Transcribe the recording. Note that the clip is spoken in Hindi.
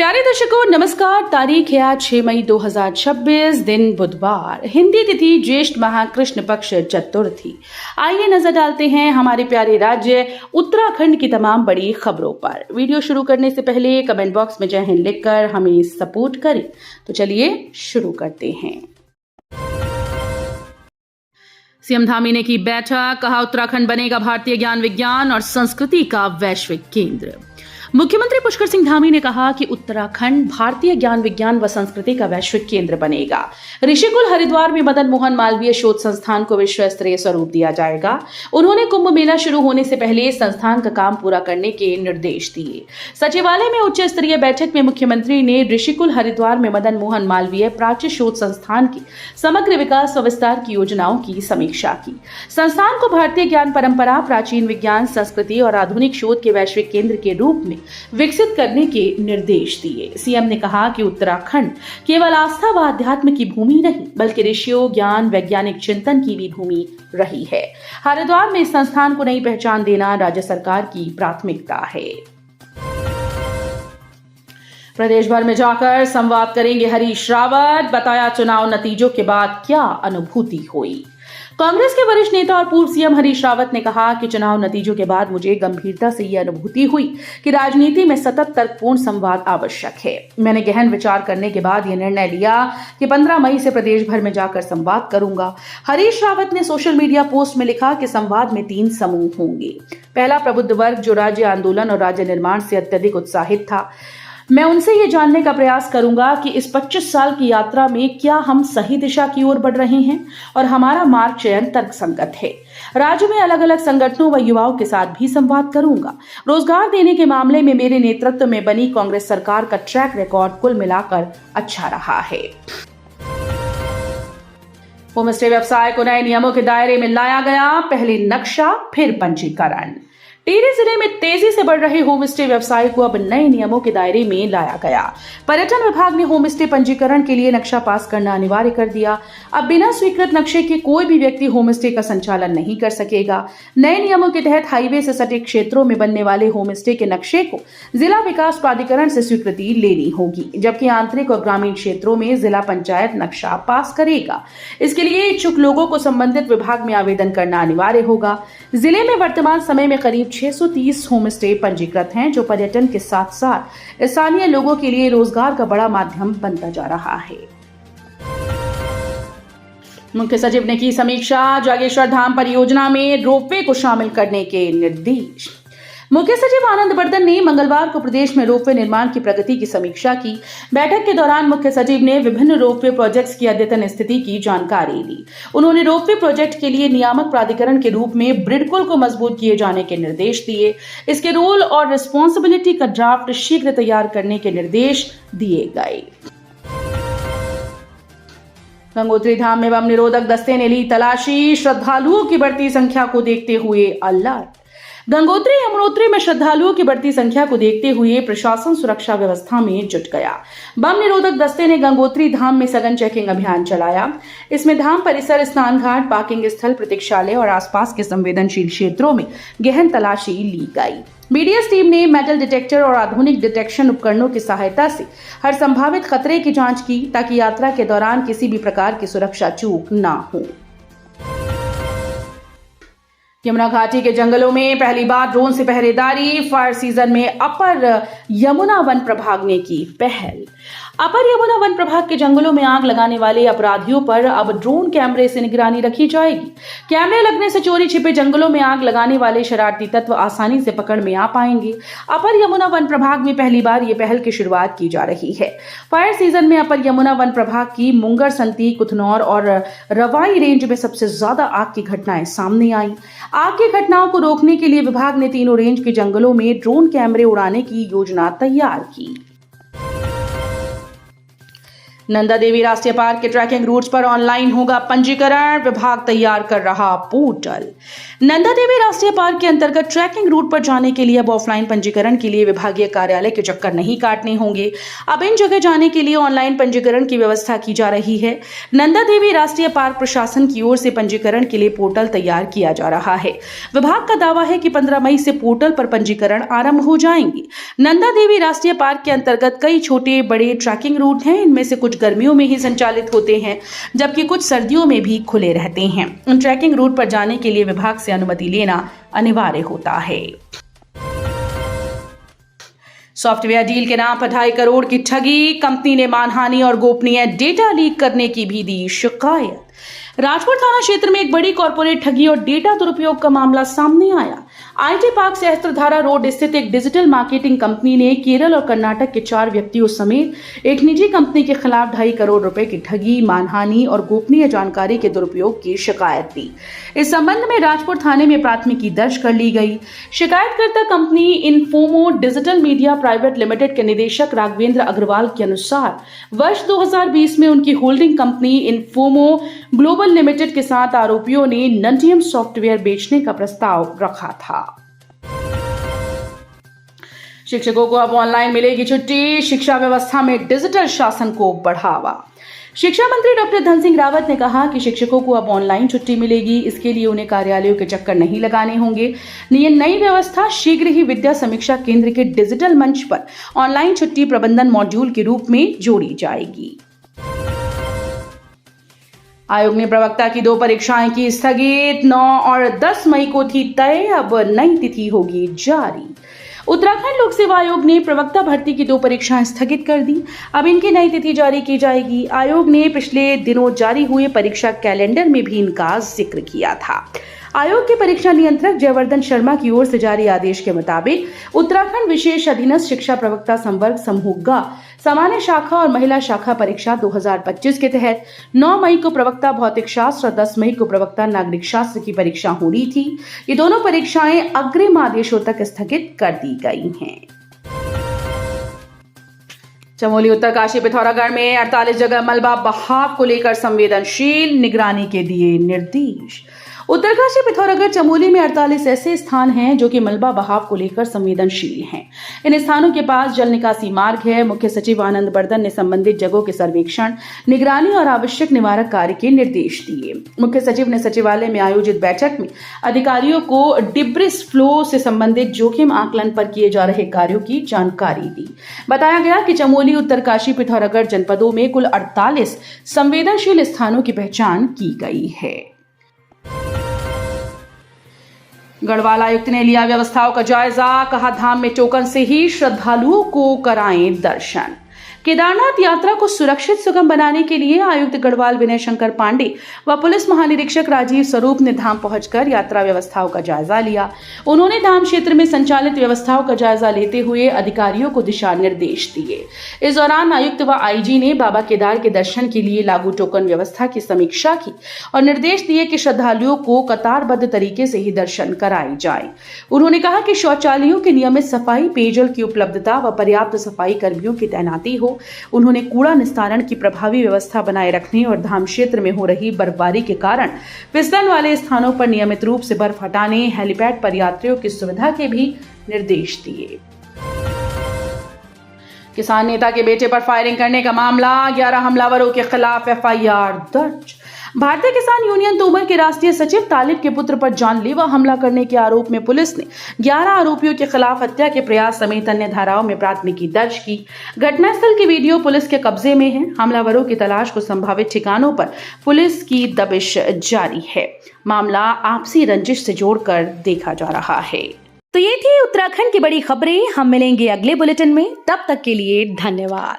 प्यारे दर्शकों नमस्कार। तारीख है आज 6 मई 2026, दिन बुधवार, हिंदी तिथि ज्येष्ठ माह कृष्ण पक्ष चतुर्थी। आइए नजर डालते हैं हमारे प्यारे राज्य उत्तराखंड की तमाम बड़ी खबरों पर। वीडियो शुरू करने से पहले कमेंट बॉक्स में जय हिंद लिखकर हमें सपोर्ट करें। तो चलिए शुरू करते हैं। सीएम धामी ने की बैठक, कहा उत्तराखंड बनेगा भारतीय ज्ञान विज्ञान और संस्कृति का वैश्विक केंद्र। मुख्यमंत्री पुष्कर सिंह धामी ने कहा कि उत्तराखंड भारतीय ज्ञान विज्ञान व संस्कृति का वैश्विक केंद्र बनेगा। ऋषिकुल हरिद्वार में मदन मोहन मालवीय शोध संस्थान को विश्व स्तरीय स्वरूप दिया जाएगा। उन्होंने कुंभ मेला शुरू होने से पहले संस्थान का काम पूरा करने के निर्देश दिए। सचिवालय में उच्च स्तरीय बैठक में मुख्यमंत्री ने ऋषिकुल हरिद्वार में मदन मोहन मालवीय प्राच्य शोध संस्थान की समग्र विकास व विस्तार की योजनाओं की समीक्षा की। संस्थान को भारतीय ज्ञान परंपरा, प्राचीन विज्ञान, संस्कृति और आधुनिक शोध के वैश्विक केंद्र के रूप में विकसित करने के निर्देश दिए। सीएम ने कहा कि उत्तराखंड केवल आस्था व अध्यात्म की भूमि नहीं बल्कि ऋषियों, ज्ञान, वैज्ञानिक चिंतन की भी भूमि रही है। हरिद्वार में इस संस्थान को नई पहचान देना राज्य सरकार की प्राथमिकता है। प्रदेश भर में जाकर संवाद करेंगे हरीश रावत, बताया चुनाव नतीजों के बाद क्या अनुभूति हुई। कांग्रेस के वरिष्ठ नेता और पूर्व सीएम हरीश रावत ने कहा कि चुनाव नतीजों के बाद मुझे गंभीरता से यह अनुभूति हुई कि राजनीति में सतत तर्कपूर्ण संवाद आवश्यक है। मैंने गहन विचार करने के बाद यह निर्णय लिया कि 15 मई से प्रदेश भर में जाकर संवाद करूंगा। हरीश रावत ने सोशल मीडिया पोस्ट में लिखा कि संवाद में 3 समूह होंगे। पहला, प्रबुद्ध वर्ग जो राज्य आंदोलन और राज्य निर्माण से अत्यधिक उत्साहित था। मैं उनसे ये जानने का प्रयास करूंगा कि इस 25 साल की यात्रा में क्या हम सही दिशा की ओर बढ़ रहे हैं और हमारा मार्ग चयन तर्कसंगत है। राज्य में अलग अलग संगठनों व युवाओं के साथ भी संवाद करूंगा। रोजगार देने के मामले में मेरे नेतृत्व में बनी कांग्रेस सरकार का ट्रैक रिकॉर्ड कुल मिलाकर अच्छा रहा है। होमस्टे व्यवसाय को नए नियमों के दायरे में लाया गया, पहले नक्शा फिर पंजीकरण। टिहरी जिले में तेजी से बढ़ रहे होमस्टे व्यवसाय को अब नए नियमों के दायरे में लाया गया। पर्यटन विभाग ने होमस्टे पंजीकरण के लिए नक्शा पास करना अनिवार्य कर दिया। अब बिना स्वीकृत नक्शे के कोई भी व्यक्ति होमस्टे का संचालन नहीं कर सकेगा। नए नियमों के तहत हाईवे से सटे क्षेत्रों में बनने वाले होमस्टे के नक्शे को जिला विकास प्राधिकरण से स्वीकृति लेनी होगी, जबकि आंतरिक और ग्रामीण क्षेत्रों में जिला पंचायत नक्शा पास करेगा। इसके लिए इच्छुक लोगों को संबंधित विभाग में आवेदन करना अनिवार्य होगा। जिले में वर्तमान समय में करीब 630 होमस्टे पंजीकृत हैं, जो पर्यटन के साथ साथ स्थानीय लोगों के लिए रोजगार का बड़ा माध्यम बनता जा रहा है। मुख्य सचिव ने की समीक्षा, जागेश्वर धाम परियोजना में रोपवे को शामिल करने के निर्देश। मुख्य सचिव आनंद वर्धन ने मंगलवार को प्रदेश में रोपवे निर्माण की प्रगति की समीक्षा की। बैठक के दौरान मुख्य सचिव ने विभिन्न रोपवे प्रोजेक्ट्स की अद्यतन स्थिति की जानकारी ली। उन्होंने रोपवे प्रोजेक्ट के लिए नियामक प्राधिकरण के रूप में ब्रिडकुल को मजबूत किए जाने के निर्देश दिए। इसके रोल और रिस्पॉन्सिबिलिटी का ड्राफ्ट शीघ्र तैयार करने के निर्देश दिए गए। गंगोत्री धाम में बम निरोधक दस्ते ने ली तलाशी, श्रद्धालुओं की बढ़ती संख्या को देखते हुए अलर्ट। गंगोत्री यमुनोत्री में श्रद्धालुओं की बढ़ती संख्या को देखते हुए प्रशासन सुरक्षा व्यवस्था में जुट गया। बम निरोधक दस्ते ने गंगोत्री धाम में सघन चेकिंग अभियान चलाया। इसमें धाम परिसर, स्नान घाट, पार्किंग स्थल, प्रतीक्षालय और आसपास के संवेदनशील क्षेत्रों में गहन तलाशी ली गई। बीडीएस टीम ने मेटल डिटेक्टर और आधुनिक डिटेक्शन उपकरणों की सहायता से हर संभावित खतरे की जांच की, ताकि यात्रा के दौरान किसी भी प्रकार की सुरक्षा चूक न हो। यमुना घाटी के जंगलों में पहली बार ड्रोन से पहरेदारी, फायर सीजन में अपर यमुना वन प्रभाग ने की पहल। अपर यमुना वन प्रभाग के जंगलों में आग लगाने वाले अपराधियों पर अब ड्रोन कैमरे से निगरानी रखी जाएगी। कैमरे लगने से चोरी छिपे जंगलों में आग लगाने वाले शरारती तत्व आसानी से पकड़ में आ पाएंगे। अपर यमुना वन प्रभाग में पहली बार ये पहल की शुरुआत की जा रही है। फायर सीजन में अपर यमुना वन प्रभाग की मुंगर, संती, कुथनौर और रवाई रेंज में सबसे ज्यादा आग की घटनाएं सामने आई। आग की घटनाओं को रोकने के लिए विभाग ने तीनों रेंज के जंगलों में ड्रोन कैमरे उड़ाने की योजना तैयार की। नंदा देवी राष्ट्रीय पार्क के ट्रैकिंग रूट्स पर ऑनलाइन होगा पंजीकरण, विभाग तैयार कर रहा पोर्टल। नंदा देवी राष्ट्रीय पार्क के अंतर्गत ट्रैकिंग रूट पर जाने के लिए अब ऑफलाइन पंजीकरण के लिए विभागीय कार्यालय के चक्कर नहीं काटने होंगे। अब इन जगह जाने के लिए ऑनलाइन पंजीकरण की व्यवस्था की जा रही है। नंदा देवी राष्ट्रीय पार्क प्रशासन की ओर से पंजीकरण के लिए पोर्टल तैयार किया जा रहा है। विभाग का दावा है कि 15 मई से पोर्टल पर पंजीकरण आरंभ हो जाएंगे। नंदा देवी राष्ट्रीय पार्क के अंतर्गत कई छोटे बड़े ट्रैकिंग रूट हैं। इनमें से कुछ गर्मियों में ही संचालित होते हैं, जबकि कुछ सर्दियों में भी खुले रहते हैं। उन ट्रैकिंग रूट पर जाने के लिए विभाग से अनुमति लेना अनिवार्य होता है। सॉफ्टवेयर डील के नाम पर 2.5 करोड़ की ठगी, कंपनी ने मानहानि और गोपनीय डेटा लीक करने की भी दी शिकायत। राजपुर थाना क्षेत्र में एक बड़ी कॉर्पोरेट ठगी और डेटा दुरुपयोग का मामला सामने आया। आईटी पार्क सहस्त्रधारा रोड स्थित एक डिजिटल मार्केटिंग कंपनी ने केरल और कर्नाटक के 4 व्यक्तियों समेत एक निजी कंपनी के खिलाफ 2.5 करोड़ रुपए की ठगी, मानहानि और गोपनीय जानकारी के दुरुपयोग की शिकायत दी। इस संबंध में राजपुर थाने में प्राथमिकी दर्ज कर ली गई। शिकायतकर्ता company Infomo digital media private limited के निदेशक राघवेंद्र अग्रवाल के अनुसार वर्ष 2020 में उनकी होल्डिंग कंपनी इन्फोमो ग्लोबल लिमिटेड के साथ आरोपियों ने नंटियम सॉफ्टवेयर बेचने का प्रस्ताव रखा था। शिक्षकों को अब ऑनलाइन मिलेगी छुट्टी, शिक्षा व्यवस्था में डिजिटल शासन को बढ़ावा। शिक्षा मंत्री डॉक्टर धन सिंह रावत ने कहा कि शिक्षकों को अब ऑनलाइन छुट्टी मिलेगी। इसके लिए उन्हें कार्यालयों के चक्कर नहीं लगाने होंगे। ये नई व्यवस्था शीघ्र ही विद्या समीक्षा केंद्र के डिजिटल मंच पर ऑनलाइन छुट्टी प्रबंधन मॉड्यूल के रूप में जोड़ी जाएगी। आयोग ने प्रवक्ता की 2 परीक्षाएं की स्थगित। 9 और 10 मई को थी तय, अब नई तिथि होगी जारी। उत्तराखंड लोक सेवा आयोग ने प्रवक्ता भर्ती की 2 परीक्षाएं स्थगित कर दी। अब इनकी नई तिथि जारी की जाएगी। आयोग ने पिछले दिनों जारी हुए परीक्षा कैलेंडर में भी इनका जिक्र किया था। आयोग के परीक्षा नियंत्रक जयवर्धन शर्मा की ओर से जारी आदेश के मुताबिक उत्तराखंड विशेष अधीनस्थ शिक्षा प्रवक्ता संवर्ग समूह ग सामान्य शाखा और महिला शाखा परीक्षा 2025 के तहत 9 मई को प्रवक्ता भौतिक शास्त्र और 10 मई को प्रवक्ता नागरिक शास्त्र की परीक्षा होनी थी। ये दोनों परीक्षाएं अग्रिम आदेशों तक स्थगित कर दी गई हैं। चमोली उत्तरकाशी पिथौरागढ़ में 48 जगह मलबा बहाव को लेकर संवेदनशील, निगरानी के दिए निर्देश। उत्तरकाशी पिथौरागढ़ चमोली में 48 ऐसे स्थान हैं जो कि मलबा बहाव को लेकर संवेदनशील हैं। इन स्थानों के पास जल निकासी मार्ग है। मुख्य सचिव आनंद बर्धन ने संबंधित जगहों के सर्वेक्षण, निगरानी और आवश्यक निवारक कार्य के निर्देश दिए। मुख्य सचिव ने सचिवालय में आयोजित बैठक में अधिकारियों को डिब्रिस फ्लो से संबंधित जोखिम आकलन पर किए जा रहे कार्यों की जानकारी दी। बताया गया कि चमोली, उत्तरकाशी, पिथौरागढ़ जनपदों में कुल 48 संवेदनशील स्थानों की पहचान की गई है। गढ़वाल आयुक्त ने लिया व्यवस्थाओं का जायजा, कहा धाम में टोकन से ही श्रद्धालुओं को कराएं दर्शन। केदारनाथ यात्रा को सुरक्षित सुगम बनाने के लिए आयुक्त गढ़वाल विनय शंकर पांडे व पुलिस महानिरीक्षक राजीव स्वरूप ने धाम पहुंचकर यात्रा व्यवस्थाओं का जायजा लिया। उन्होंने धाम क्षेत्र में संचालित व्यवस्थाओं का जायजा लेते हुए अधिकारियों को दिशा निर्देश दिए। इस दौरान आयुक्त व आईजी ने बाबा केदार के दर्शन के लिए लागू टोकन व्यवस्था की समीक्षा की और निर्देश दिए कि श्रद्धालुओं को कतारबद्ध तरीके से ही दर्शन कराए जाए। उन्होंने कहा कि शौचालयों की नियमित सफाई, पेयजल की उपलब्धता व पर्याप्त सफाई कर्मियों की तैनाती हो। उन्होंने कूड़ा निस्तारण की प्रभावी व्यवस्था बनाए रखने और धाम क्षेत्र में हो रही बर्फबारी के कारण फिसलन वाले स्थानों पर नियमित रूप से बर्फ हटाने, हेलीपैड पर यात्रियों की सुविधा के भी निर्देश दिए। किसान नेता के बेटे पर फायरिंग करने का मामला, 11 हमलावरों के खिलाफ एफआईआर दर्ज। भारतीय किसान यूनियन तोमर के राष्ट्रीय सचिव तालिब के पुत्र पर जानलेवा हमला करने के आरोप में पुलिस ने 11 आरोपियों के खिलाफ हत्या के प्रयास समेत अन्य धाराओं में प्राथमिकी दर्ज की। घटनास्थल की वीडियो पुलिस के कब्जे में है। हमलावरों की तलाश को संभावित ठिकानों पर पुलिस की दबिश जारी है। मामला आपसी रंजिश से जोड़कर देखा जा रहा है। तो ये थी उत्तराखंड की बड़ी खबरें। हम मिलेंगे अगले बुलेटिन में, तब तक के लिए धन्यवाद।